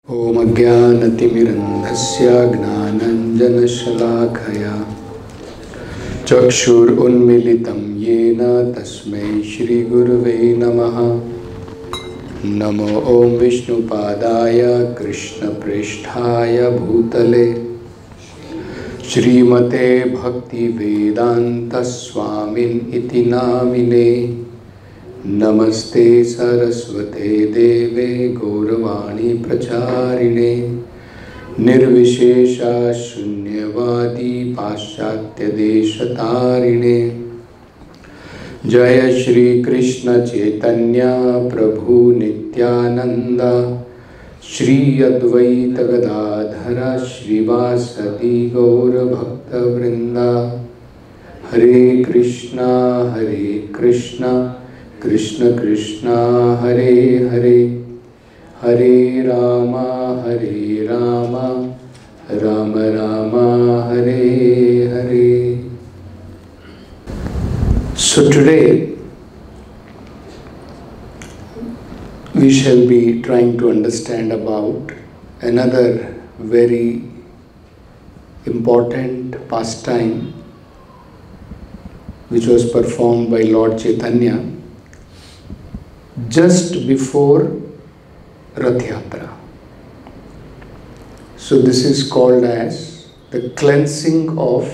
ॐ अज्ञानतिमिरन्धस्य ज्ञानाञ्जनशलाकया चक्षुरुन्मीलितं येन तस्मै श्रीगुरुवे नमः। नमो ॐ विष्णुपादाय कृष्णप्रेष्ठाय भूतले श्रीमते भक्तिवेदान्तस्वामिन् इति नामिने। नमस्ते सरस्वते देवे गौरवाणी प्रचारिणे निर्विशेषा शून्यवादी पाश्चात्य देशतारिणे। जय श्री कृष्ण चैतन्य प्रभु नित्यानंद श्री अद्वैत गदाधर श्रीवासदि गौर भक्तवृंद। हरे कृष्णा कृष्ण कृष्ण हरे हरे, हरे Ram Ram Ram Hare Hare. So today we shall be trying to understand about another very important pastime which was performed by Lord Chaitanya just before Rath Yatra. So this is called as the cleansing of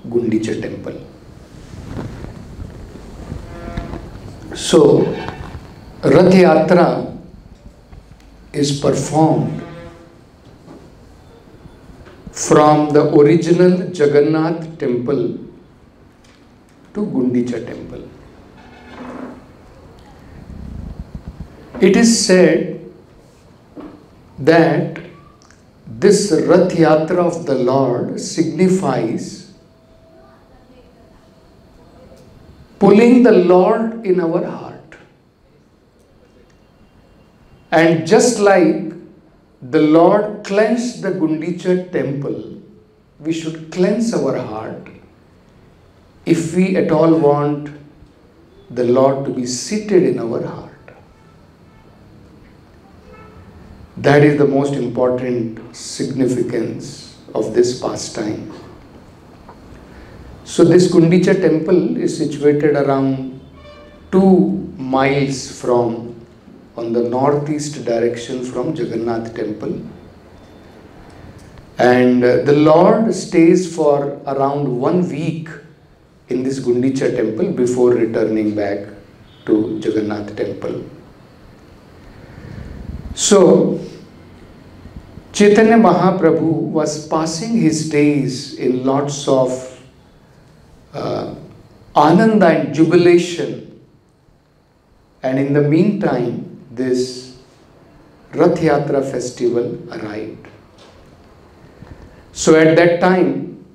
Gundicha temple. So Rath Yatra is performed from the original Jagannath temple to Gundicha temple. It is said that this Rath Yatra of the Lord signifies pulling the Lord in our heart. And just like the Lord cleansed the Gundicha temple, we should cleanse our heart if we at all want the Lord to be seated in our heart. That is the most important significance of this pastime. So this Gundicha temple is situated around 2 miles from, on the northeast direction from Jagannath temple. And the Lord stays for around 1 week in this Gundicha temple before returning back to Jagannath temple. So Chaitanya Mahaprabhu was passing his days in lots of ananda and jubilation, and in the meantime this Rath Yatra festival arrived. So at that time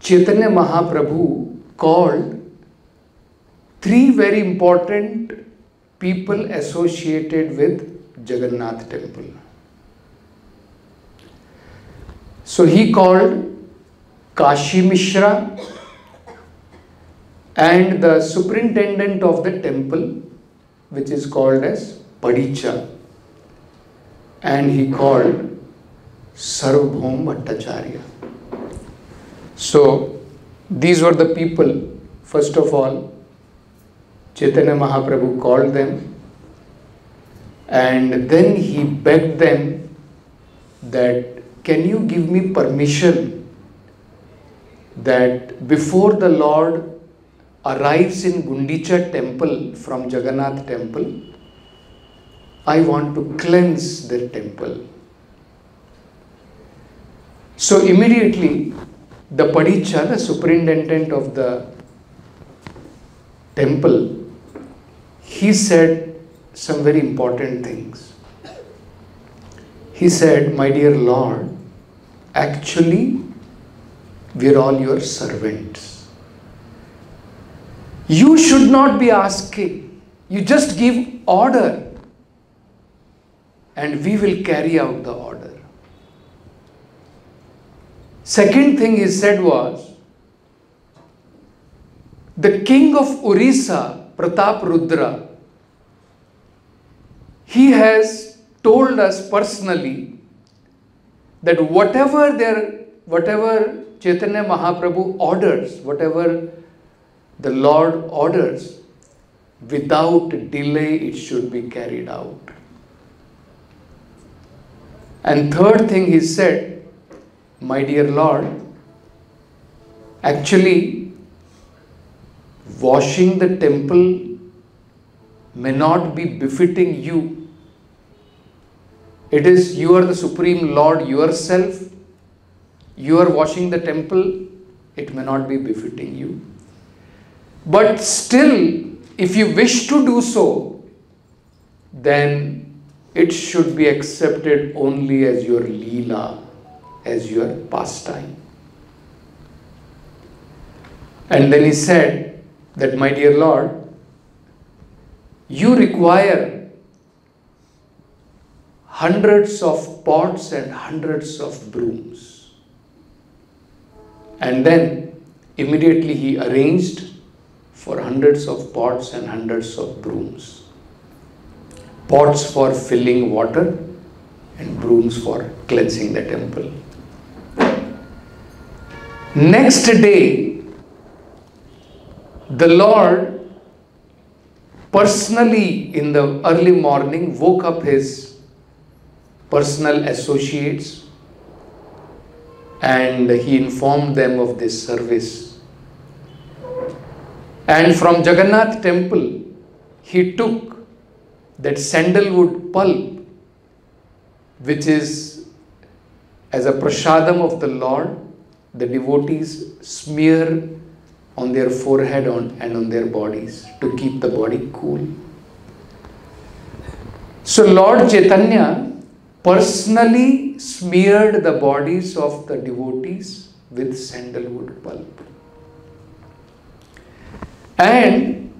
Chaitanya Mahaprabhu called 3 very important people associated with Jagannath temple. So he called Kashi Mishra and the superintendent of the temple, which is called as Padicha, and he called Sarvabhaum Bhattacharya. So these were the people. First of all, Chaitanya Mahaprabhu called them, and then he begged them that, can you give me permission that before the Lord arrives in Gundicha temple from Jagannath temple, I want to cleanse the temple. So immediately the Padicha, the superintendent of the temple, he said some very important things. He said, my dear Lord, actually we are all your servants. You should not be asking. You just give order and we will carry out the order. Second thing he said was, the king of Orissa, Pratap Rudra, he has told us personally that whatever Chaitanya Mahaprabhu orders, whatever the Lord orders, without delay it should be carried out. And third thing he said, my dear Lord, actually washing the temple may not be befitting you. It is, you are the Supreme Lord yourself. You are washing the temple. It may not be befitting you. But still, if you wish to do so, then it should be accepted only as your leela, as your pastime. And then he said that, my dear Lord, you require hundreds of pots and hundreds of brooms. And then immediately he arranged for hundreds of pots and hundreds of brooms. Pots for filling water and brooms for cleansing the temple. Next day, the Lord personally in the early morning woke up his personal associates and he informed them of this service. And from Jagannath temple, he took that sandalwood pulp, which is as a prasadam of the Lord, the devotees smear on their forehead and on their bodies to keep the body cool. So Lord Chaitanya personally smeared the bodies of the devotees with sandalwood pulp. And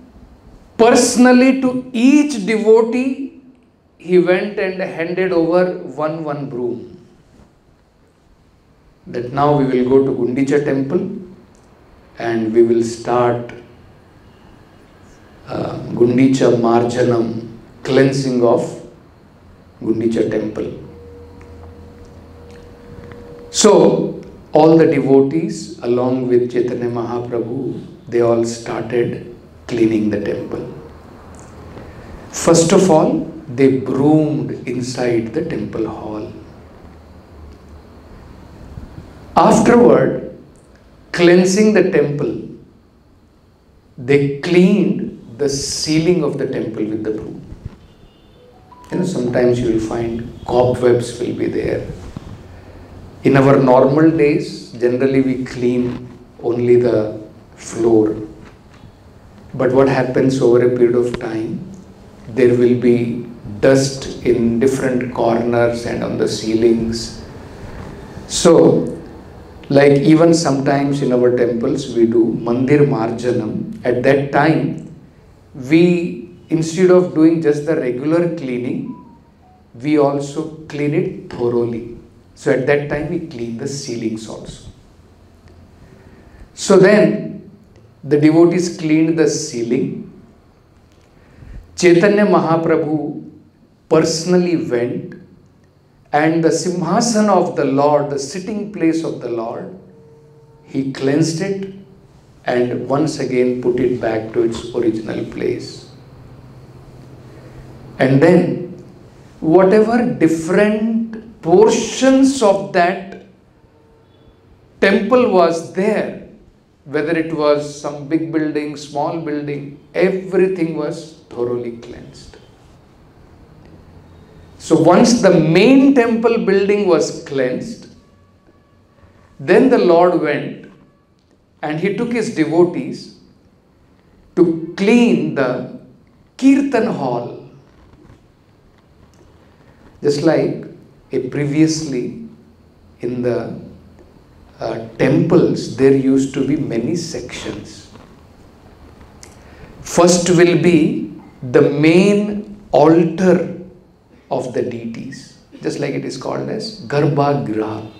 personally to each devotee, he went and handed over one broom. That now we will go to Gundicha temple and we will start Gundicha Marjanam, cleansing of Gundicha temple. So all the devotees along with Chaitanya Mahaprabhu, they all started cleaning the temple. First of all, they broomed inside the temple hall. Afterward, cleansing the temple, they cleaned the ceiling of the temple with the broom. Sometimes you will find cobwebs will be there. In our normal days, generally we clean only the floor. But what happens over a period of time, there will be dust in different corners and on the ceilings. So, like even sometimes in our temples we do Mandir Marjanam. At that time, we, instead of doing just the regular cleaning, we also clean it thoroughly. So at that time we clean the ceilings also. So then the devotees cleaned the ceiling. Chaitanya Mahaprabhu personally went and the Simhasana of the Lord, the sitting place of the Lord, he cleansed it and once again put it back to its original place. And then whatever different portions of that temple was there, whether it was some big building, small building, everything was thoroughly cleansed. So once the main temple building was cleansed, then the Lord went and he took his devotees to clean the Kirtan hall. Just like previously in the temples, there used to be many sections. First will be the main altar of the deities, just like it is called as Garbha Griha.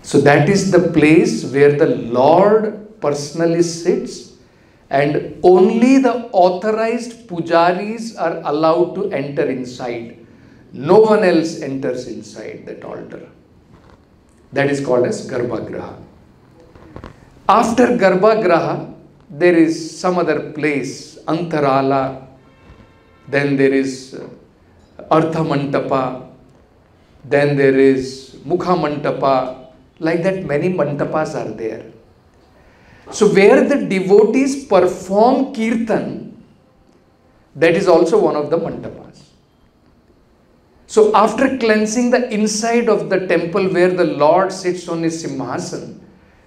So that is the place where the Lord personally sits and only the authorized pujaris are allowed to enter inside. no one else enters inside that altar. That is called as Garbhagriha. After Garbhagriha, there is some other place, Antarala, then there is Artha Mantapa, then there is Mukha Mantapa, like that many mantapas are there. So where the devotees perform kirtan, that is also one of the mantapas. So after cleansing the inside of the temple where the Lord sits on his simhasan,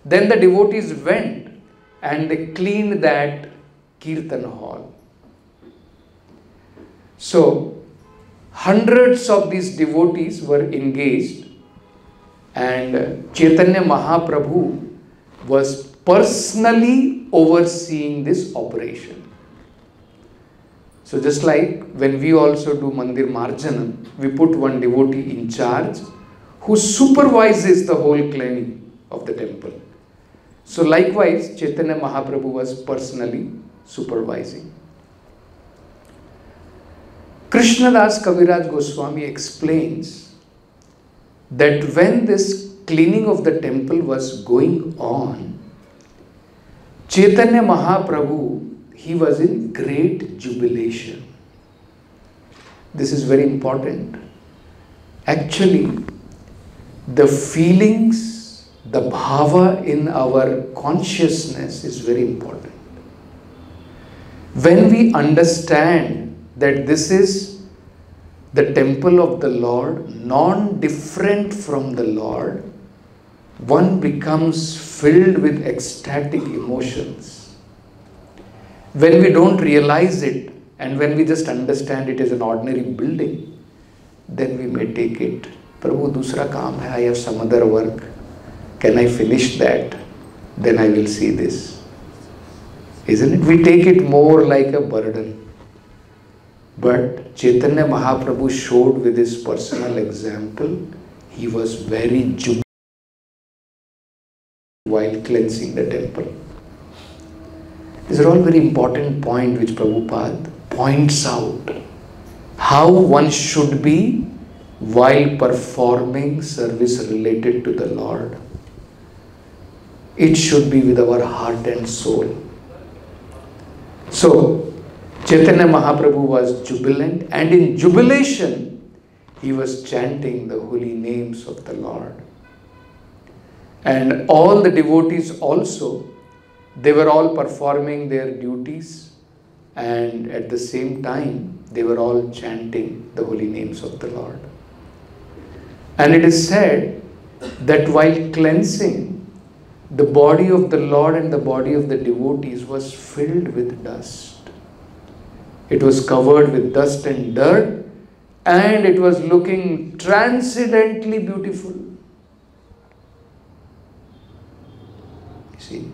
then the devotees went and they cleaned that kirtan hall. So hundreds of these devotees were engaged, and Chaitanya Mahaprabhu was personally overseeing this operation. So just like when we also do Mandir Marjana, we put one devotee in charge who supervises the whole cleaning of the temple. So likewise, Chaitanya Mahaprabhu was personally supervising. Krishnadas Kaviraj Goswami explains that when this cleaning of the temple was going on, Chaitanya Mahaprabhu, he was in great jubilation. This is very important. Actually, the feelings, the bhava in our consciousness is very important. When we understand that this is the temple of the Lord, non-different from the Lord, one becomes filled with ecstatic emotions. When we don't realize it, and when we just understand it as an ordinary building, then we may take it, Prabhu, dusra kaam hai, I have some other work. Can I finish that? Then I will see this. Isn't it? We take it more like a burden. But Chaitanya Mahaprabhu showed with his personal example, he was very jubilant while cleansing the temple. These are all very important points which Prabhupada points out. How one should be while performing service related to the Lord. It should be with our heart and soul. So, Chaitanya Mahaprabhu was jubilant, and in jubilation, he was chanting the holy names of the Lord. And all the devotees also, they were all performing their duties, and at the same time, they were all chanting the holy names of the Lord. And it is said that while cleansing, the body of the Lord and the body of the devotees was filled with dust. It was covered with dust and dirt, and it was looking transcendently beautiful. You see?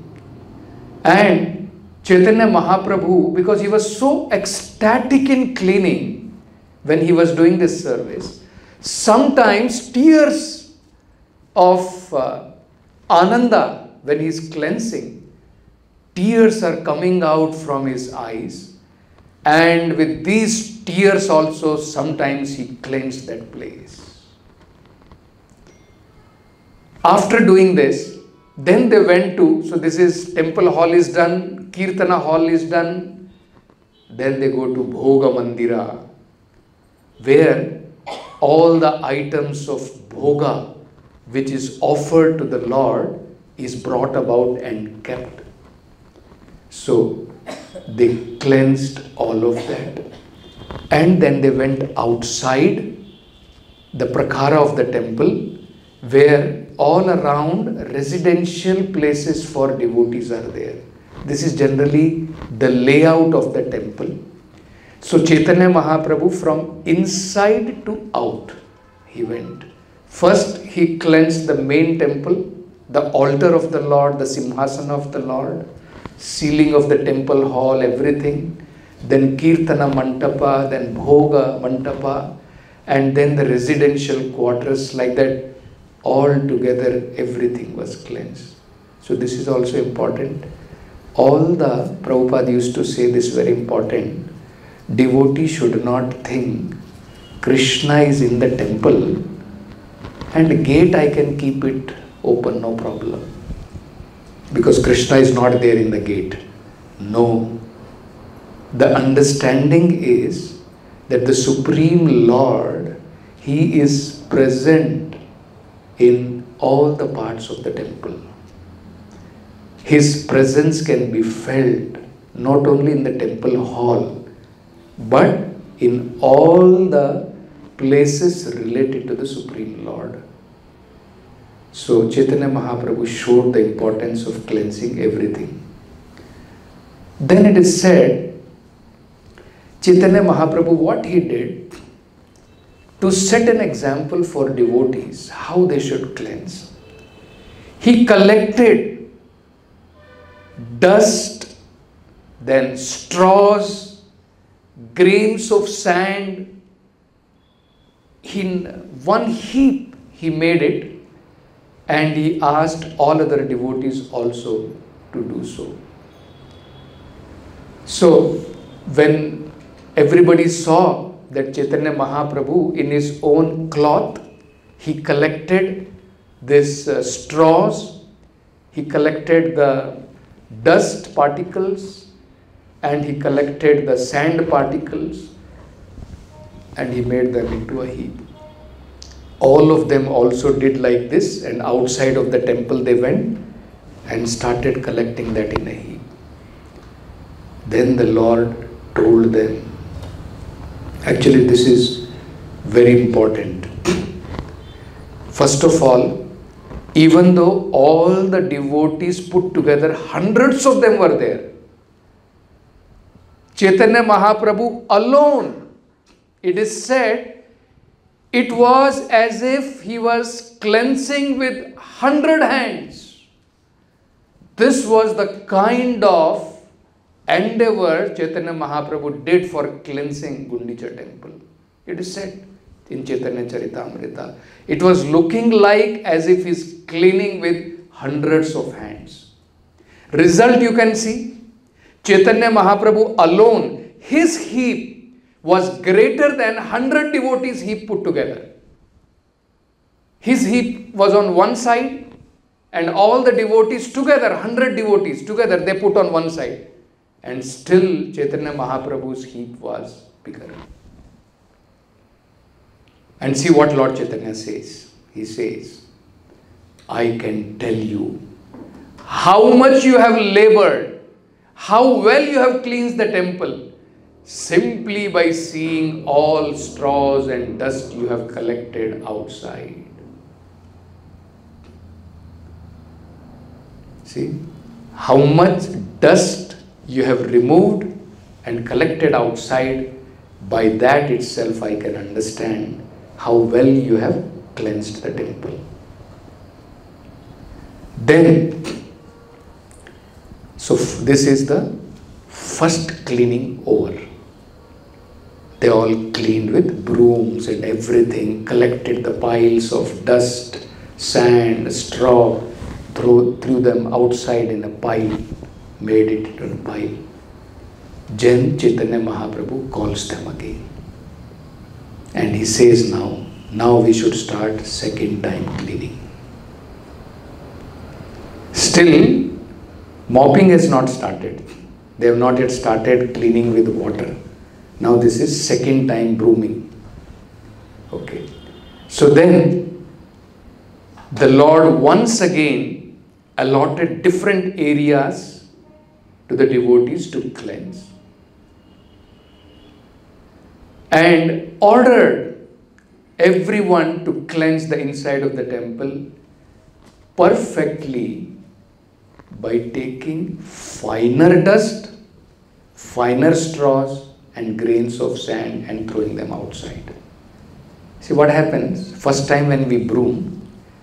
And Chaitanya Mahaprabhu, because he was so ecstatic in cleaning when he was doing this service, sometimes tears of Ananda, when he is cleansing, tears are coming out from his eyes. And with these tears also, sometimes he cleansed that place. After doing this, then they went to, so this is temple hall is done, Kirtana hall is done. Then they go to Bhoga Mandira, where all the items of Bhoga, which is offered to the Lord, is brought about and kept. So, they cleansed all of that, and then they went outside the prakhara of the temple, where all around residential places for devotees are there. This is generally the layout of the temple. So Chaitanya Mahaprabhu, from inside to out, he went. First he cleansed the main temple, the altar of the Lord, the simhasana of the Lord, ceiling of the temple hall, everything, then Kirtana Mantapa, then Bhoga Mantapa, and then the residential quarters, like that, all together everything was cleansed. So this is also important. All the Prabhupada used to say this very important. Devotee should not think Krishna is in the temple and the gate I can keep it open, no problem. Because Krishna is not there in the gate. No. The understanding is that the Supreme Lord, He is present in all the parts of the temple. His presence can be felt not only in the temple hall, but in all the places related to the Supreme Lord. So Chaitanya Mahaprabhu showed the importance of cleansing everything. Then it is said, Chaitanya Mahaprabhu, what he did to set an example for devotees, how they should cleanse. He collected dust, then straws, grains of sand. In one heap he made it, and he asked all other devotees also to do so. So when everybody saw that Chaitanya Mahaprabhu in his own cloth, he collected this straws, he collected the dust particles, and he collected the sand particles, and he made them into a heap. All of them also did like this, and outside of the temple they went and started collecting that in a heap. Then the Lord told them, actually this is very important. First of all, even though all the devotees put together, hundreds of them were there, Chaitanya Mahaprabhu alone, it is said, it was as if he was cleansing with 100 hands. This was the kind of endeavor Chaitanya Mahaprabhu did for cleansing Gundicha temple. It is said in Chaitanya Charitamrita. It was looking like as if he's cleaning with hundreds of hands. Result you can see, Chaitanya Mahaprabhu alone, his heap was greater than 100 devotees heap put together. His heap was on one side, and all the devotees together, 100 devotees together, they put on one side. And still Chaitanya Mahaprabhu's heap was bigger. And see what Lord Chaitanya says. He says, I can tell you how much you have labored, how well you have cleansed the temple, simply by seeing all straws and dust you have collected outside. See how much dust you have removed and collected outside. By that itself I can understand how well you have cleansed the temple. Then, so this is the first cleaning over. They all cleaned with brooms and everything, collected the piles of dust, sand, straw, threw them outside in a pile, made it into a pile. Then Chaitanya Mahaprabhu calls them again. And he says now we should start second time cleaning. Still, mopping has not started. They have not yet started cleaning with water. Now this is second time brooming. Okay. So then the Lord once again allotted different areas to the devotees to cleanse, and ordered everyone to cleanse the inside of the temple perfectly by taking finer dust, finer straws and grains of sand and throwing them outside. See what happens, first time when we broom,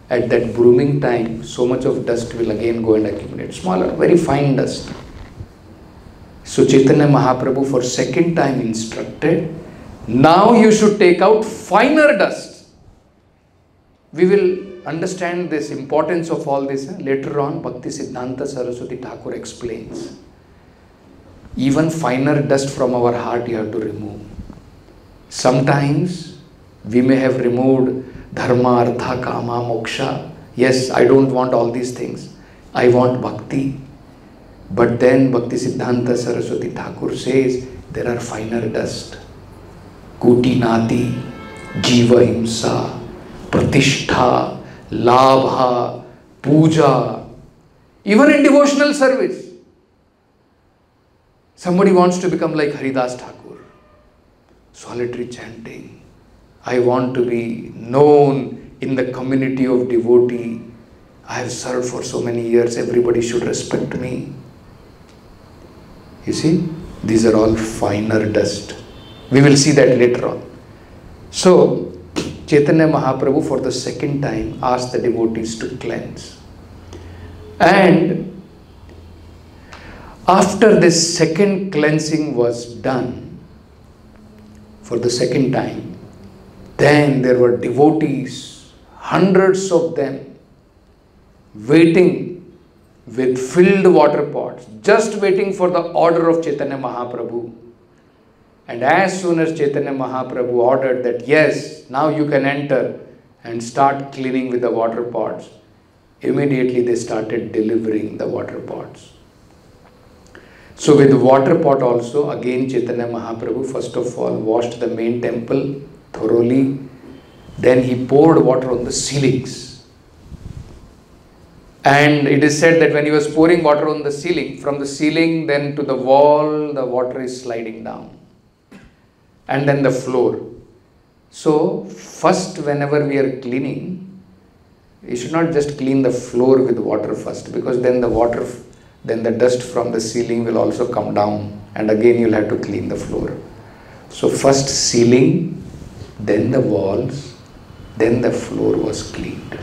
at that brooming time, so much of dust will again go and accumulate, smaller, very fine dust. So Chaitanya Mahaprabhu for second time instructed, now you should take out finer dust. We will understand this importance of all this later on. Bhakti Siddhanta Saraswati Thakur explains. Even finer dust from our heart you have to remove. Sometimes We may have removed dharma, artha, kama, moksha. Yes, I don't want all these things. I want bhakti. But then Bhakti Siddhanta Saraswati Thakur says there are finer dust. Kuti nati, jiva himsa, pratishtha, labha, puja. Even in devotional service. Somebody wants to become like Haridas Thakur. Solitary chanting. I want to be known in the community of devotee. I have served for so many years. Everybody should respect me. You see, these are all finer dust. We will see that later on. So, Chaitanya Mahaprabhu for the second time asked the devotees to cleanse. And after this second cleansing was done, for the second time, then there were devotees, hundreds of them, waiting with filled water pots, just waiting for the order of Chaitanya Mahaprabhu. And as soon as Chaitanya Mahaprabhu ordered that, yes, now you can enter and start cleaning with the water pots, immediately they started delivering the water pots. So with the water pot also, again Chaitanya Mahaprabhu first of all washed the main temple thoroughly. Then he poured water on the ceilings. And it is said that when he was pouring water on the ceiling, from the ceiling then to the wall, the water is sliding down. And then the floor. So first, whenever we are cleaning, you should not just clean the floor with water first, because then the dust from the ceiling will also come down, and again you'll have to clean the floor. So first ceiling, then the walls, then the floor was cleaned.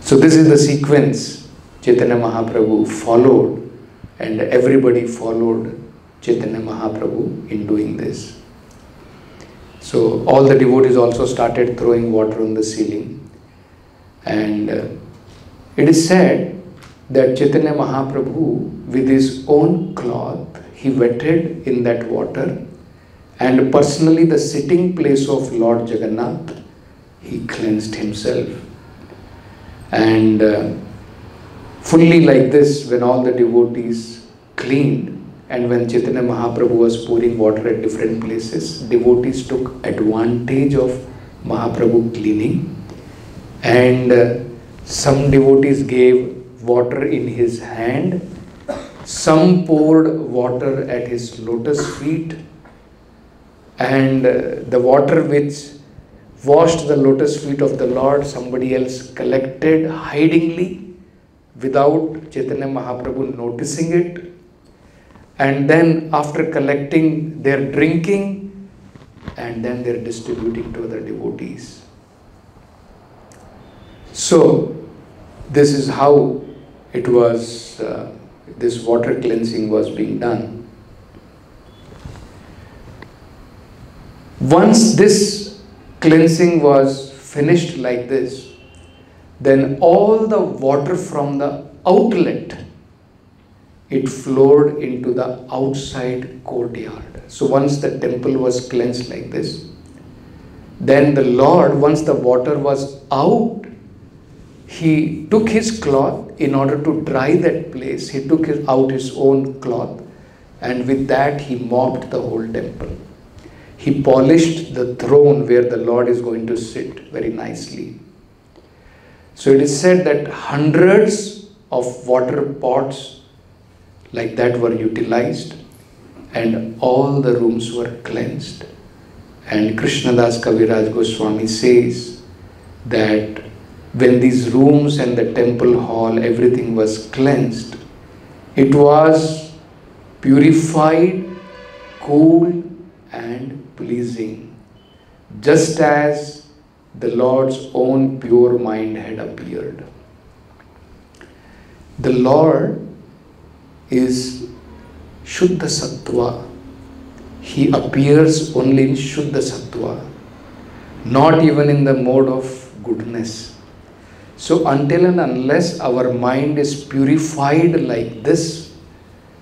So this is the sequence Chaitanya Mahaprabhu followed, and everybody followed Chaitanya Mahaprabhu in doing this. So all the devotees also started throwing water on the ceiling, and it is said that Chaitanya Mahaprabhu with his own cloth, he wetted in that water, and personally the sitting place of Lord Jagannath, he cleansed himself. And fully like this, when all the devotees cleaned, and when Chaitanya Mahaprabhu was pouring water at different places, devotees took advantage of Mahaprabhu cleaning, and some devotees gave water in his hand, some poured water at his lotus feet, and the water which washed the lotus feet of the Lord, somebody else collected hidingly without Chaitanya Mahaprabhu noticing it. And then after collecting, they're drinking, and then they're distributing to other devotees. So this is how it was, this water cleansing was being done. Once this cleansing was finished like this, then all the water from the outlet, it flowed into the outside courtyard. So once the temple was cleansed like this, then the Lord, once the water was out, he took his cloth in order to dry that place. He took out his own cloth, and with that he mopped the whole temple. He polished the throne where the Lord is going to sit very nicely. So it is said that hundreds of water pots like that were utilized, and all the rooms were cleansed. And Krishnadas Kaviraj Goswami says that when these rooms and the temple hall, everything was cleansed, it was purified, cool and pleasing, just as the Lord's own pure mind had appeared. The Lord is Shuddha Sattva. He appears only in Shuddha Sattva, not even in the mode of goodness. So until and unless our mind is purified like this,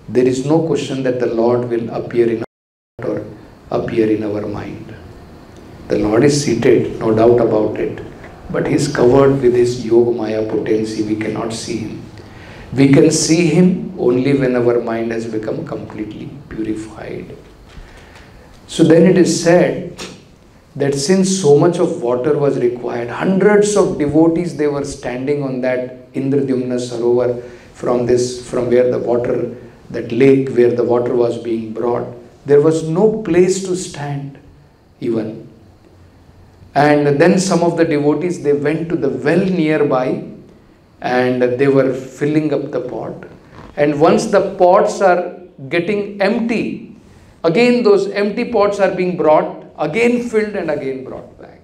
there is no question that the Lord will appear in our mind. The Lord is seated, no doubt about it. But He is covered with His Yoga Maya potency. We cannot see Him. We can see Him only when our mind has become completely purified. So then it is said that since so much of water was required, hundreds of devotees, they were standing on that Indradyumna Sarovar from where the water, that lake where the water was being brought. There was no place to stand even. And then some of the devotees, they went to the well nearby and they were filling up the pot. And once the pots are getting empty, again those empty pots are being brought, again filled and again brought back.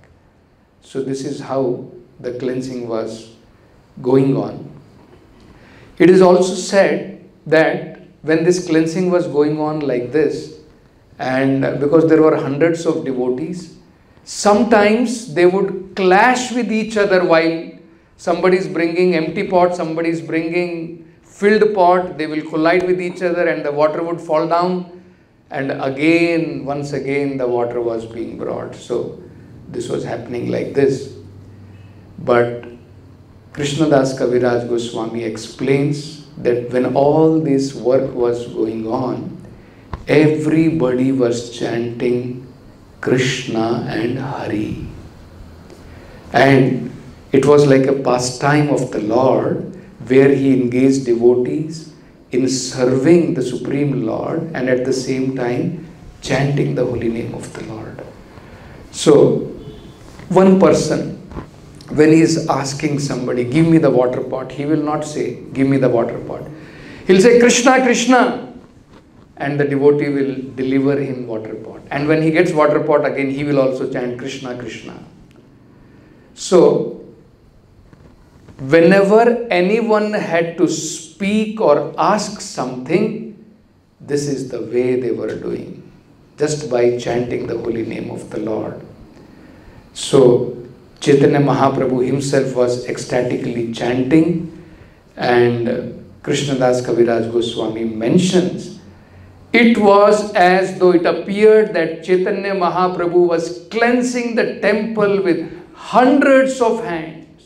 So this is how the cleansing was going on. It is also said that when this cleansing was going on like this, and because there were hundreds of devotees, sometimes they would clash with each other while somebody is bringing empty pot, somebody is bringing filled pot, they will collide with each other and the water would fall down. And again, once again, the water was being brought. So this was happening like this. But Krishnadas Kaviraj Goswami explains that when all this work was going on, everybody was chanting Krishna and Hari. And it was like a pastime of the Lord where He engaged devotees in serving the Supreme Lord and at the same time chanting the holy name of the Lord. So, one person, when he is asking somebody, give me the water pot, he will not say, give me the water pot. He will say, Krishna, Krishna, and the devotee will deliver him water pot. And when he gets water pot again, he will also chant Krishna, Krishna. So, whenever anyone had to speak or ask something, this is the way they were doing, just by chanting the holy name of the Lord. So Chaitanya Mahaprabhu himself was ecstatically chanting, and Krishnadas Kaviraj Goswami mentions, it was as though it appeared that Chaitanya Mahaprabhu was cleansing the temple with hundreds of hands.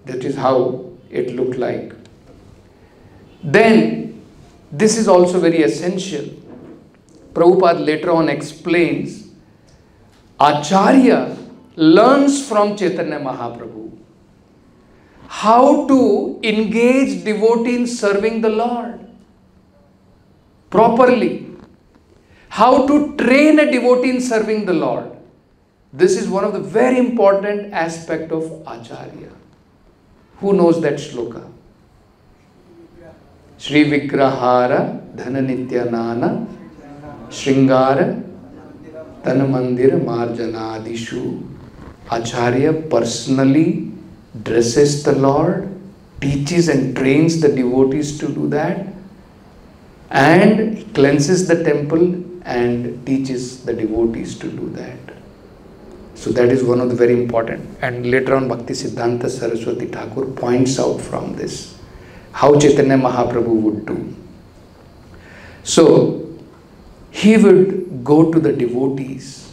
That is how it looked like. Then, this is also very essential. Prabhupada later on explains, Acharya learns from Chaitanya Mahaprabhu how to engage devotee in serving the Lord properly. How to train a devotee in serving the Lord. This is one of the very important aspects of Acharya. Who knows that shloka? Shri Vigrahara Dhananityanana Shringara Tanamandir Marjanadishu. Acharya personally dresses the Lord, teaches and trains the devotees to do that, and cleanses the temple and teaches the devotees to do that. So that is one of the very important. And later on Bhakti Siddhanta Saraswati Thakur points out from this how Chaitanya Mahaprabhu would do. So he would go to the devotees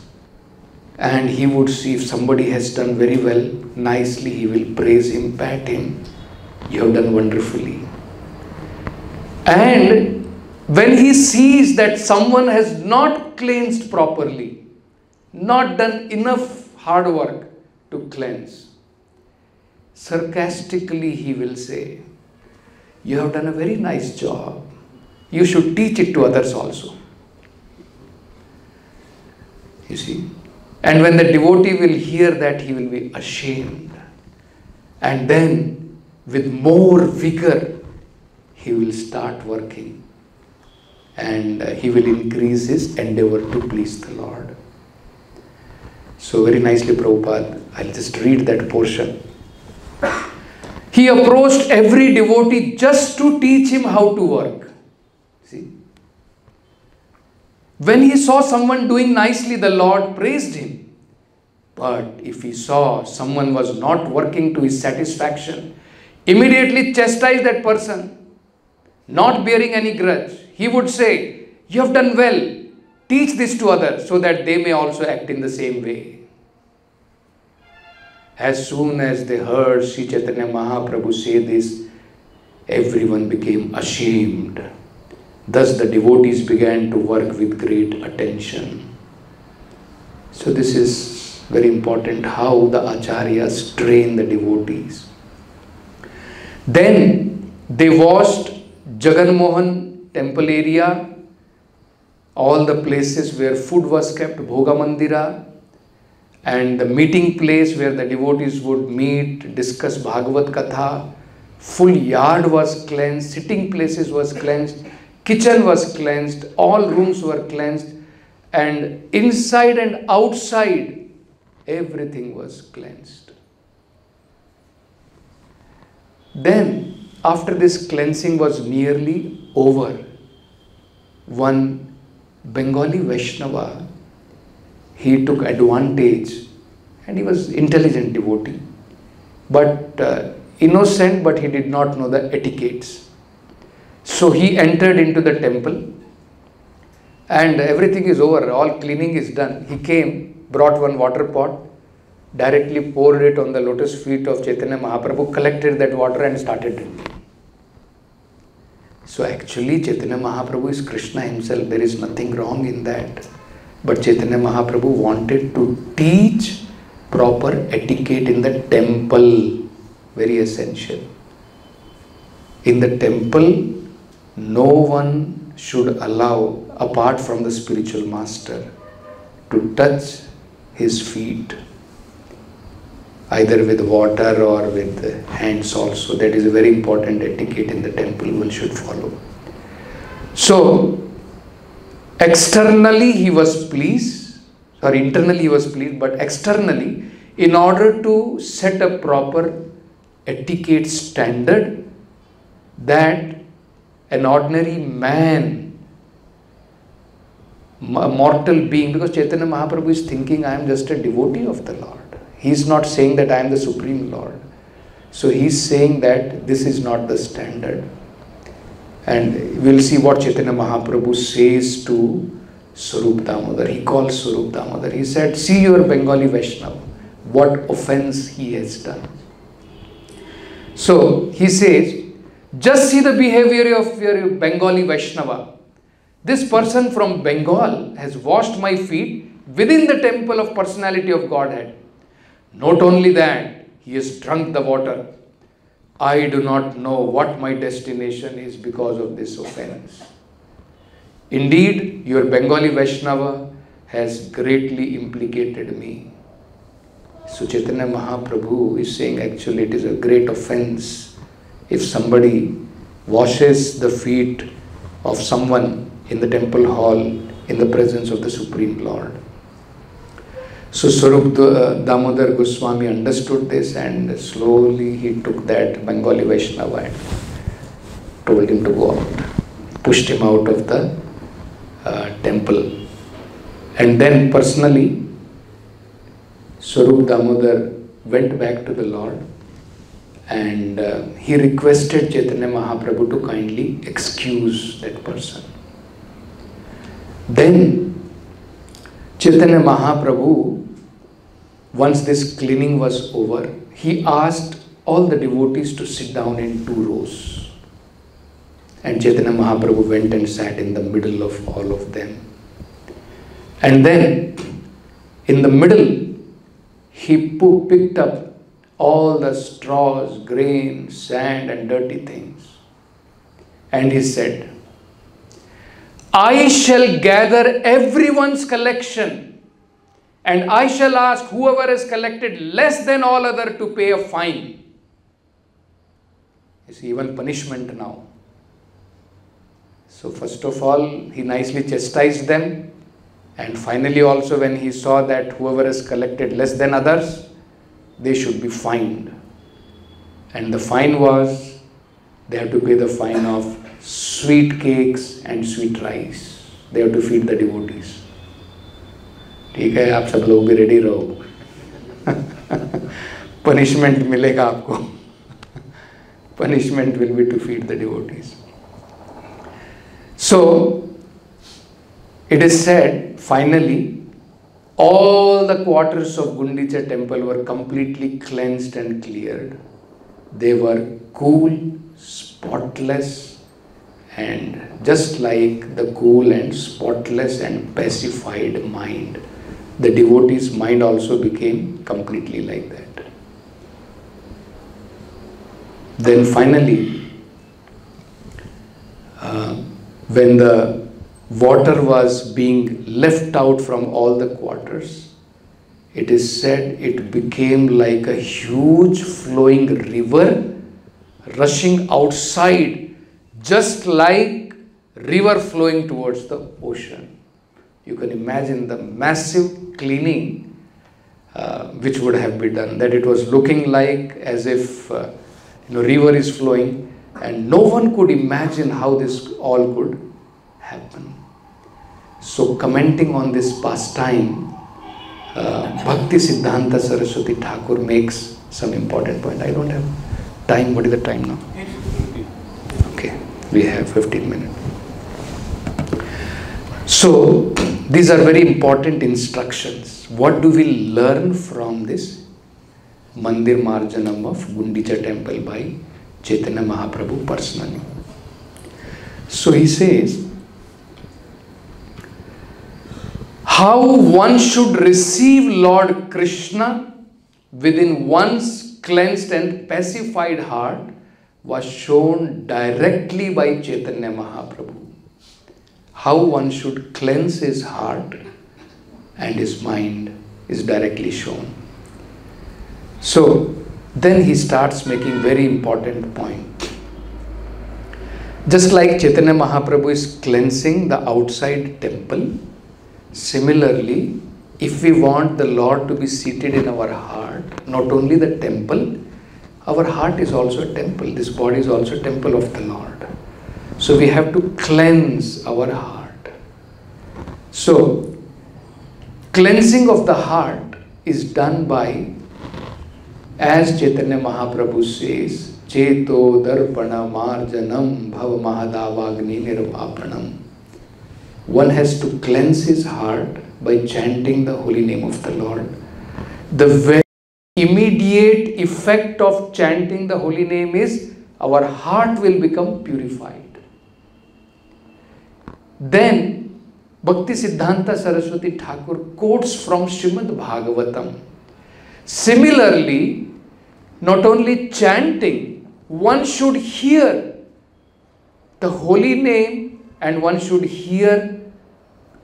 and he would see if somebody has done very well, nicely, he will praise him, pat him. You have done wonderfully. And when he sees that someone has not cleansed properly, not done enough hard work to cleanse, sarcastically he will say, you have done a very nice job. You should teach it to others also. You see? And when the devotee will hear that, he will be ashamed. And then with more vigor, he will start working. And he will increase his endeavor to please the Lord. So very nicely, Prabhupada, I'll just read that portion. He approached every devotee just to teach him how to work. See? When he saw someone doing nicely, the Lord praised him. But if he saw someone was not working to his satisfaction, immediately chastised that person, not bearing any grudge. He would say, you have done well. teach this to others so that they may also act in the same way. As soon as they heard Sri Chaitanya Mahaprabhu say this, everyone became ashamed. Thus the devotees began to work with great attention. So this is very important, how the acharyas train the devotees. Then they washed Jagan Mohan temple area, all the places where food was kept, Bhoga Mandira, and the meeting place where the devotees would meet, discuss Bhagavad Katha. Full yard was cleansed, sitting places was cleansed, kitchen was cleansed, all rooms were cleansed, and inside and outside everything was cleansed. Then after this cleansing was nearly over, one Bengali Vaishnava, he took advantage, and he was intelligent devotee, but innocent, but he did not know the etiquettes. So he entered into the temple, and everything is over, all cleaning is done. He came, brought one water pot, directly poured it on the lotus feet of Chaitanya Mahaprabhu, collected that water and started drinking. So actually Chaitanya Mahaprabhu is Krishna himself, there is nothing wrong in that. But Chaitanya Mahaprabhu wanted to teach proper etiquette in the temple, very essential. In the temple, no one should allow, apart from the spiritual master, to touch his feet, either with water or with hands also. That is a very important etiquette in the temple one should follow. So, externally he was pleased, or internally he was pleased, but externally, in order to set a proper etiquette standard that an ordinary man, a mortal being, because Chaitanya Mahaprabhu is thinking, I am just a devotee of the Lord. He is not saying that I am the Supreme Lord. So he is saying that this is not the standard. And we will see what Chaitanya Mahaprabhu says to Swarup Damodar. He calls Swarup Damodar. He said, see your Bengali Vaishnava, what offense he has done. So he says, just see the behavior of your Bengali Vaishnava. This person from Bengal has washed my feet within the temple of personality of Godhead. Not only that, he has drunk the water. I do not know what my destination is because of this offense. Indeed, your Bengali Vaishnava has greatly implicated me. So Chaitanya Mahaprabhu is saying actually it is a great offense if somebody washes the feet of someone in the temple hall in the presence of the Supreme Lord. So Swarup Damodar Goswami understood this, and slowly he took that Bengali Vaishnava and told him to go out, pushed him out of the temple. And then personally, Swarup Damodar went back to the Lord, and he requested Chaitanya Mahaprabhu to kindly excuse that person. Then Chaitanya Mahaprabhu, once this cleaning was over, he asked all the devotees to sit down in 2 rows. And Chaitanya Mahaprabhu went and sat in the middle of all of them. And then, in the middle, he picked up all the straws, grain, sand and dirty things. And he said, I shall gather everyone's collection, and I shall ask whoever has collected less than all other to pay a fine. You see, even punishment now. So first of all, he nicely chastised them, and finally also when he saw that whoever has collected less than others, they should be fined. And the fine was, they have to pay the fine of sweet cakes and sweet rice. They have to feed the devotees. ठीक है, आप सब लोग भी ready रहो. Punishment मिलेगा आपको. Punishment will be to feed the devotees. So It is said, finally, all the quarters of Gundicha temple were completely cleansed and cleared. They were cool, spotless, and just like the cool and spotless and pacified mind, the devotee's mind also became completely like that. Then finally, when the water was being left out from all the quarters, it is said it became like a huge flowing river rushing outside, just like river flowing towards the ocean. You can imagine the massive cleaning which would have been done, that it was looking like as if river is flowing, and no one could imagine how this all could happen. So commenting on this pastime, Bhakti Siddhanta Saraswati Thakur makes some important point. I don't have time. What is the time now? Okay, we have 15 minutes. So these are very important instructions. What do we learn from this Mandir Marjanam of Gundicha temple by Chaitanya Mahaprabhu personally? So he says, how one should receive Lord Krishna within one's cleansed and pacified heart was shown directly by Chaitanya Mahaprabhu. How one should cleanse his heart and his mind is directly shown. So then he starts making very important point. Just like Chaitanya Mahaprabhu is cleansing the outside temple, similarly, if we want the Lord to be seated in our heart, not only the temple, our heart is also a temple. This body is also a temple of the Lord. So we have to cleanse our heart. So cleansing of the heart is done by, as Chaitanya Mahaprabhu says, Cheto Darpana Marjanam Bhava Mahadavagni Nirvapanam. One has to cleanse his heart by chanting the holy name of the Lord. The very immediate effect of chanting the holy name is our heart will become purified. Then Bhakti Siddhanta Saraswati Thakur quotes from Srimad Bhagavatam. Similarly, not only chanting, one should hear the holy name and one should hear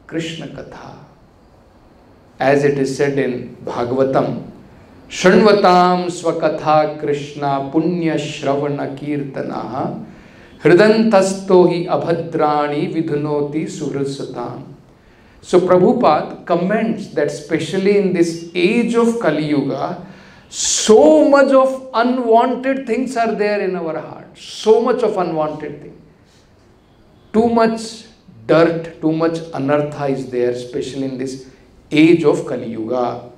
Krishna Katha. As it is said in Bhagavatam, Shanvatam Swakatha Krishna Punya Shravana Kirtanaha Hridantastohi Abhadrani Vidhunoti Suhrasatam. So Prabhupada comments that especially in this age of Kali Yuga, so much of unwanted things are there in our heart. So much of unwanted things. Too much dirt, too much anartha is there, especially in this age of Kali Yuga.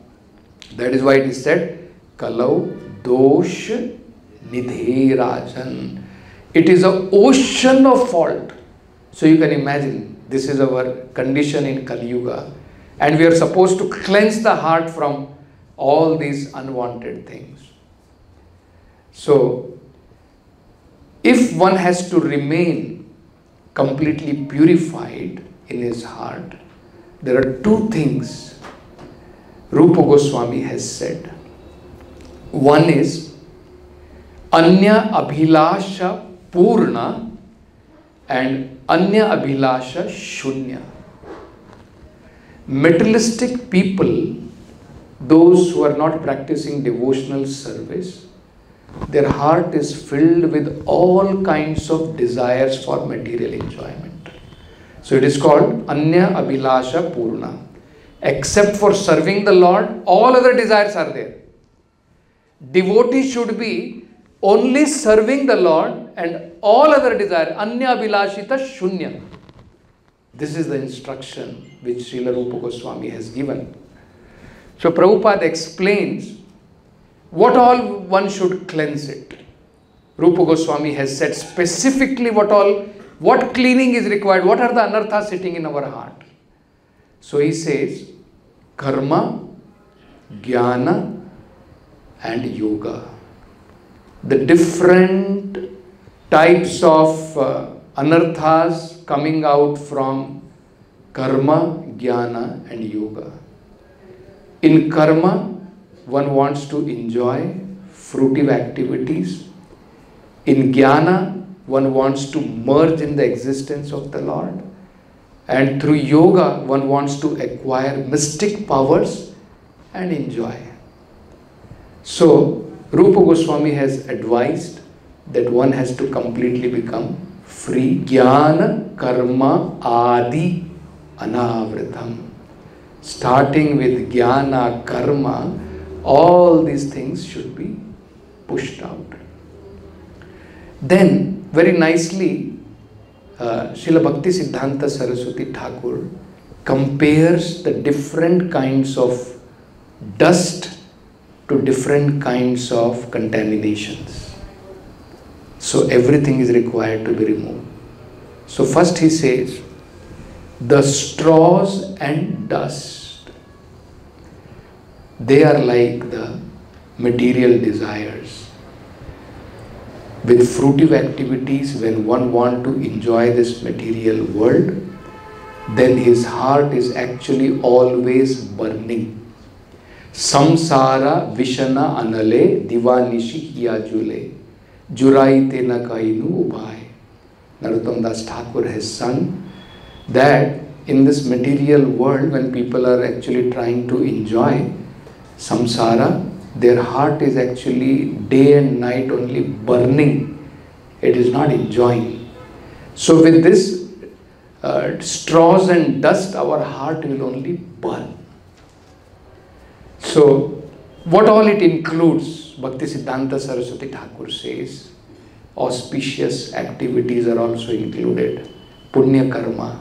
That is why it is said, Kalau Dosh Nidhe Rajan. It is an ocean of fault. So you can imagine, this is our condition in Kali Yuga. And we are supposed to cleanse the heart from all these unwanted things. So, if one has to remain completely purified in his heart, there are two things Rupa Goswami has said. One is Anya Abhilasha Purna and Anya Abhilasha Shunya. Materialistic people, those who are not practicing devotional service, their heart is filled with all kinds of desires for material enjoyment. So it is called Anya Abhilasha Purna. Except for serving the Lord, all other desires are there. Devotee should be only serving the Lord and all other desires, Anya Abhilashita Shunya. This is the instruction which Srila Rupa Goswami has given. So Prabhupada explains what all one should cleanse it. Rupa Goswami has said specifically what cleaning is required, what are the anarthas sitting in our heart. So he says, karma, jnana and yoga. The different types of anarthas coming out from karma, jnana and yoga. In karma, one wants to enjoy fruitive activities. In jnana, one wants to merge in the existence of the Lord. And through yoga, one wants to acquire mystic powers and enjoy. So, Rupa Goswami has advised that one has to completely become free. Jnana, karma, adi, anavritam. Starting with jnana, karma, all these things should be pushed out. Then, very nicely, Srila Bhakti Siddhanta Saraswati Thakur compares the different kinds of dust to different kinds of contaminations. So everything is required to be removed. So first he says, the straws and dust, they are like the material desires. With fruitive activities, when one wants to enjoy this material world, then his heart is actually always burning. Samsara vishana anale divanishi hiyajule juraite na kainu ubhai. Narottam Das Thakur has sung that in this material world, when people are actually trying to enjoy samsara, their heart is actually day and night only burning. It is not enjoying. So with this straws and dust, our heart will only burn. So what all it includes, Bhakti Siddhanta Saraswati Thakur says, auspicious activities are also included. Punya karma,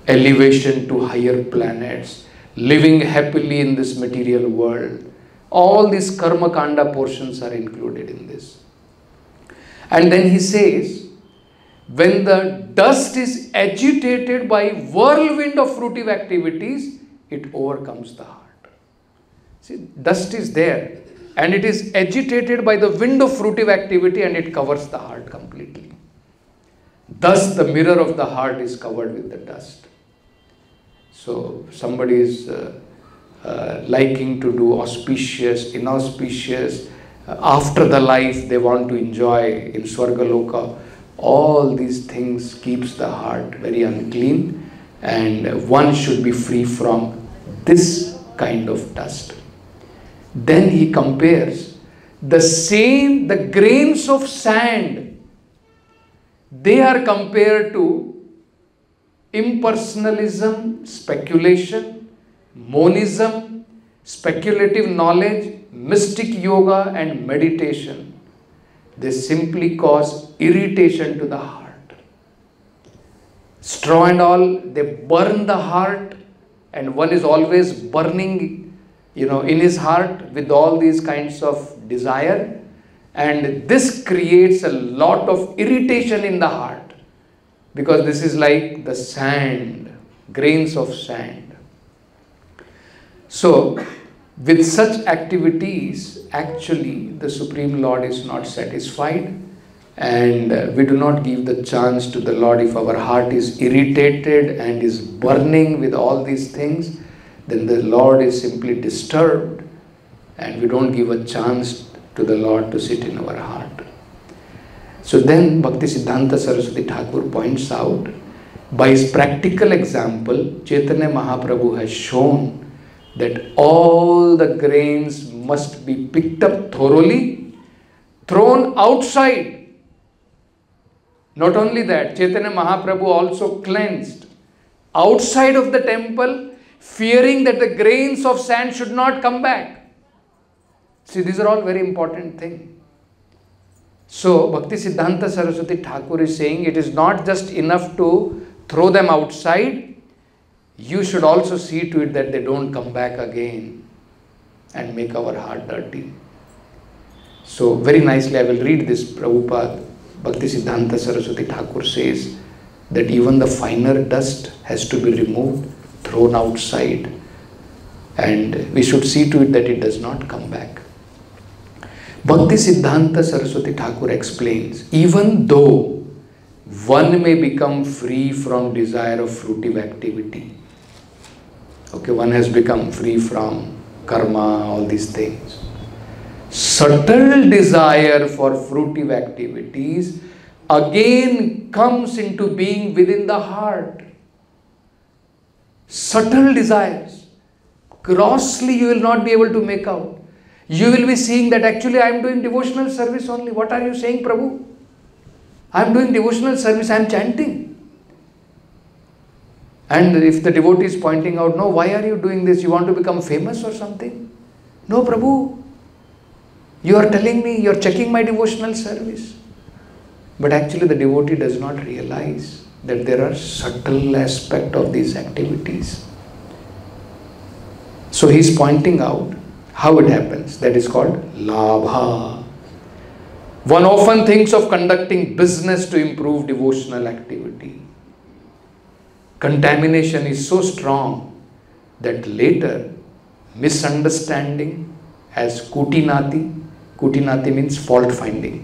elevation to higher planets, living happily in this material world. All these karma kanda portions are included in this. And then he says, when the dust is agitated by whirlwind of fruitive activities, it overcomes the heart. See, dust is there and it is agitated by the wind of fruitive activity and it covers the heart completely. Thus the mirror of the heart is covered with the dust. So somebody is liking to do auspicious, inauspicious, after the life they want to enjoy in Swargaloka. All these things keeps the heart very unclean, and one should be free from this kind of dust. Then he compares the grains of sand, they are compared to impersonalism, speculation, monism, speculative knowledge, mystic yoga and meditation. They simply cause irritation to the heart. Straw and all, they burn the heart, and one is always burning, in his heart with all these kinds of desire, and this creates a lot of irritation in the heart, because this is like the sand, grains of sand. So with such activities, actually the Supreme Lord is not satisfied, and we do not give the chance to the Lord. If our heart is irritated and is burning with all these things, then the Lord is simply disturbed, and we don't give a chance to the Lord to sit in our heart. So then Bhakti Siddhanta Saraswati Thakur points out, by his practical example, Chaitanya Mahaprabhu has shown that all the grains must be picked up thoroughly, thrown outside. Not only that, Chaitanya Mahaprabhu also cleansed outside of the temple, fearing that the grains of sand should not come back. See, these are all very important things. So, Bhakti Siddhanta Saraswati Thakur is saying it is not just enough to throw them outside, you should also see to it that they don't come back again and make our heart dirty. So, very nicely I will read this. Prabhupada, Bhakti Siddhanta Saraswati Thakur says that even the finer dust has to be removed thrown outside, and we should see to it that it does not come back. Bhakti Siddhanta Saraswati Thakur explains, even though one may become free from desire of fruitive activity, okay, one has become free from karma, all these things, subtle desire for fruitive activities again comes into being within the heart. Subtle desires, grossly you will not be able to make out. You will be seeing that actually I am doing devotional service only. What are you saying, Prabhu? I am doing devotional service, I am chanting. And if the devotee is pointing out, no, why are you doing this? You want to become famous or something? No, Prabhu. You are telling me, you are checking my devotional service. But actually the devotee does not realize that there are subtle aspects of these activities. So he is pointing out how it happens. That is called labha. One often thinks of conducting business to improve devotional activity. Contamination is so strong that later misunderstanding as kutinati, kutinati means fault finding.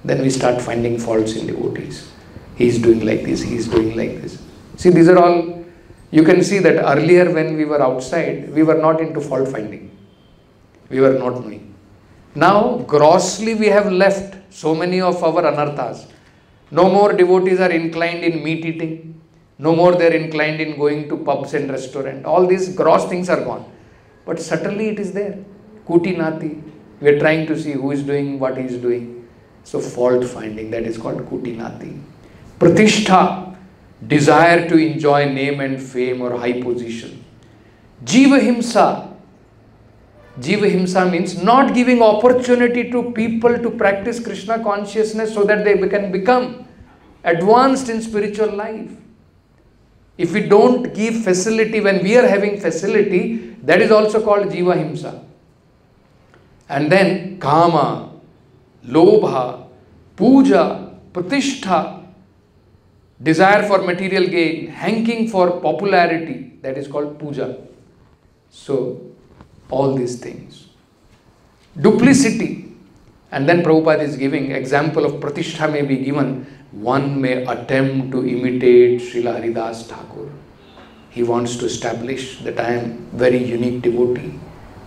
Then we start finding faults in devotees. He is doing like this, he is doing like this. See, these are all, you can see that earlier when we were outside, we were not into fault finding. We were not knowing. Now, grossly we have left so many of our anarthas. No more devotees are inclined in meat eating. No more they are inclined in going to pubs and restaurants. All these gross things are gone. But subtly it is there. Kutinati. We are trying to see who is doing what he is doing. So fault finding, that is called kutinati. Pratishtha, desire to enjoy name and fame or high position. Jiva himsa. Jiva himsa means not giving opportunity to people to practice Krishna consciousness so that they can become advanced in spiritual life. If we don't give facility when we are having facility, that is also called jiva himsa. And then kama, lobha, puja, pratishtha, desire for material gain, hanking for popularity, that is called puja. So, all these things. Duplicity. And then Prabhupada is giving example of pratishtha may be given. One may attempt to imitate Srila Haridas Thakur. He wants to establish that I am very unique devotee,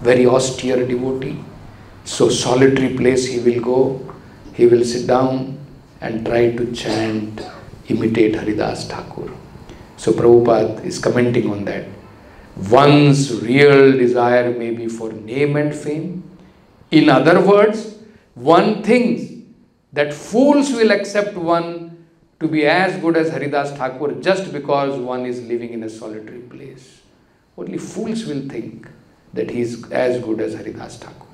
very austere devotee. So solitary place he will go, he will sit down and try to chant, imitate Haridas Thakur. So Prabhupada is commenting on that. One's real desire may be for name and fame. In other words, one thinks that fools will accept one to be as good as Haridas Thakur just because one is living in a solitary place. Only fools will think that he is as good as Haridas Thakur.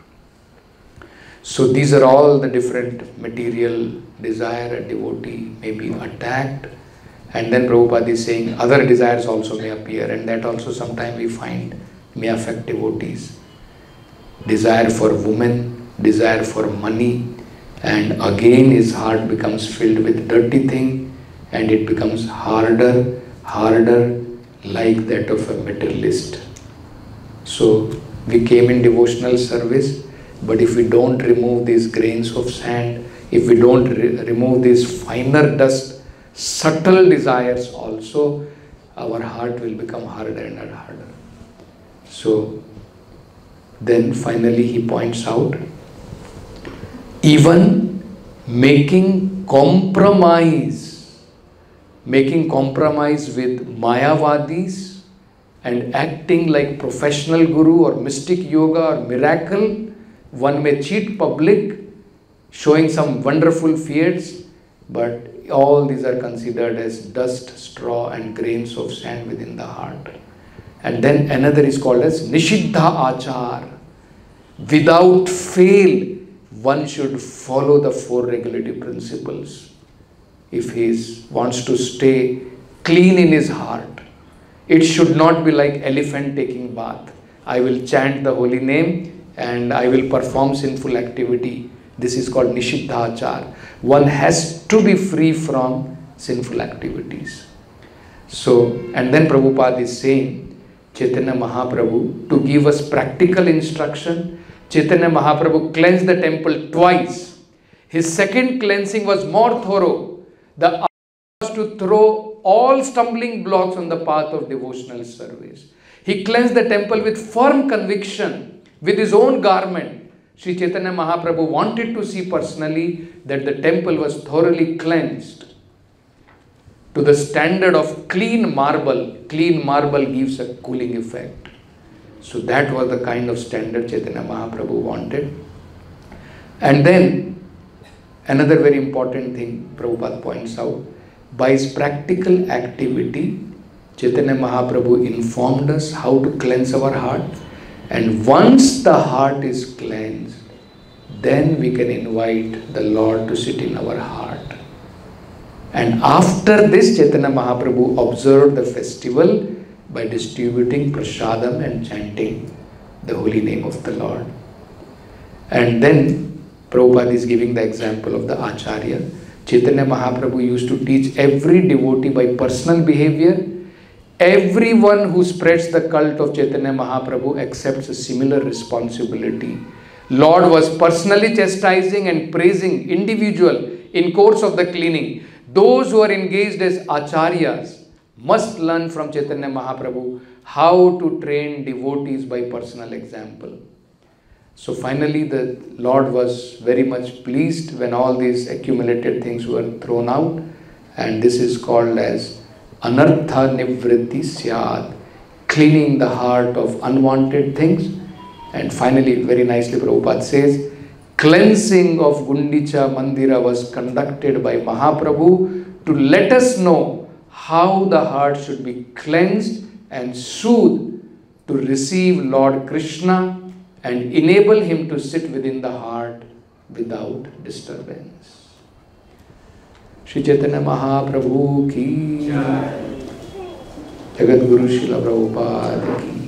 So these are all the different material desire a devotee may be attacked. And then Prabhupada is saying other desires also may appear, and that also sometimes we find may affect devotees. Desire for women, desire for money, and again his heart becomes filled with dirty thing and it becomes harder, like that of a materialist. So we came in devotional service, but if we don't remove these grains of sand, if we don't remove these finer dust, subtle desires also, our heart will become harder and harder. So then finally he points out, even making compromise with Mayavadis and acting like professional guru or mystic yoga or miracle, one may cheat public, showing some wonderful feats, but all these are considered as dust, straw and grains of sand within the heart. And then another is called as Nishiddha Achar. Without fail, one should follow the four regulative principles. If he wants to stay clean in his heart, it should not be like elephant taking bath. I will chant the holy name and I will perform sinful activity. This is called Nishiddha Achar. One has to be free from sinful activities. So, and then Prabhupada is saying, Chaitanya Mahaprabhu, to give us practical instruction, Chaitanya Mahaprabhu cleansed the temple twice. His second cleansing was more thorough. The idea was to throw all stumbling blocks on the path of devotional service. He cleansed the temple with firm conviction, with his own garment. Sri Chaitanya Mahaprabhu wanted to see personally that the temple was thoroughly cleansed to the standard of clean marble. Clean marble gives a cooling effect. So that was the kind of standard Chaitanya Mahaprabhu wanted. And then another very important thing Prabhupada points out, by his practical activity, Chaitanya Mahaprabhu informed us how to cleanse our heart. And once the heart is cleansed, then we can invite the Lord to sit in our heart. And after this, Chaitanya Mahaprabhu observed the festival by distributing prasadam and chanting the holy name of the Lord. And then Prabhupada is giving the example of the Acharya. Chaitanya Mahaprabhu used to teach every devotee by personal behavior. Everyone who spreads the cult of Chaitanya Mahaprabhu accepts a similar responsibility. Lord was personally chastising and praising individual in course of the cleaning. Those who are engaged as acharyas must learn from Chaitanya Mahaprabhu how to train devotees by personal example. So finally the Lord was very much pleased when all these accumulated things were thrown out, and this is called as anartha nivritti syad, cleaning the heart of unwanted things. And finally, very nicely Prabhupada says, cleansing of Gundicha Mandira was conducted by Mahaprabhu to let us know how the heart should be cleansed and soothed to receive Lord Krishna and enable him to sit within the heart without disturbance. Shri Chaitanya Mahaprabhu ki Jai. Jagat Guru Srila Prabhupada ki